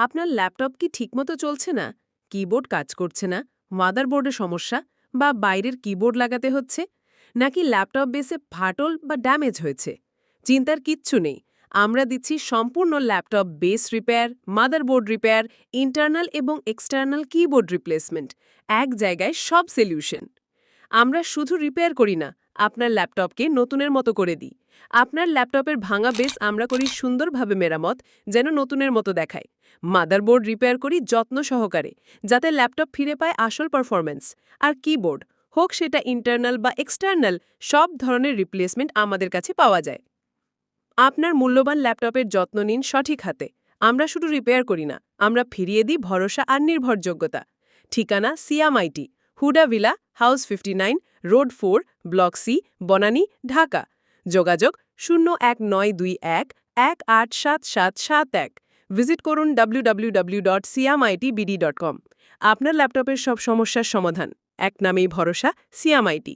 আপনার ল্যাপটপ কি ঠিকমতো চলছে না, কিবোর্ড কাজ করছে না, মাদারবোর্ডে সমস্যা, বা বাইরের কিবোর্ড লাগাতে হচ্ছে, নাকি ল্যাপটপ বেসে ফাটল বা ড্যামেজ হয়েছে? চিন্তার কিচ্ছু নেই। আমরা দিচ্ছি সম্পূর্ণ laptop base repair, motherboard repair, internal এবং এক্সটার্নাল কিবোর্ড রিপ্লেসমেন্ট, এক জায়গায় সব সলিউশন। আমরা শুধু রিপেয়ার করি না, আপনার ল্যাপটপকে নতুনের মতো করে দিই। আপনার ল্যাপটপের ভাঙা বেস আমরা করি সুন্দরভাবে মেরামত, যেন নতুনের মতো দেখায়। মাদারবোর্ড রিপেয়ার করি যত্ন সহকারে, যাতে ল্যাপটপ ফিরে পায় আসল পারফরম্যান্স। আর কিবোর্ড, হোক সেটা ইন্টারনাল বা এক্সটার্নাল, সব ধরনের রিপ্লেসমেন্ট আমাদের কাছে পাওয়া যায়। আপনার মূল্যবান ল্যাপটপের যত্ন নিন সঠিক হাতে। আমরা শুধু রিপেয়ার করি না, আমরা ফিরিয়ে দিই ভরসা আর নির্ভরযোগ্যতা। ঠিকানা Siam IT, Huda villa, house 59, road 4, block C, Banani, Dhaka. যোগাযোগ 01921 187771। ভিজিট করুন www.siamitbd.com। আপনার ল্যাপটপের সব সমস্যার সমাধান এক নামেই ভরসা, সিয়ামআইটি।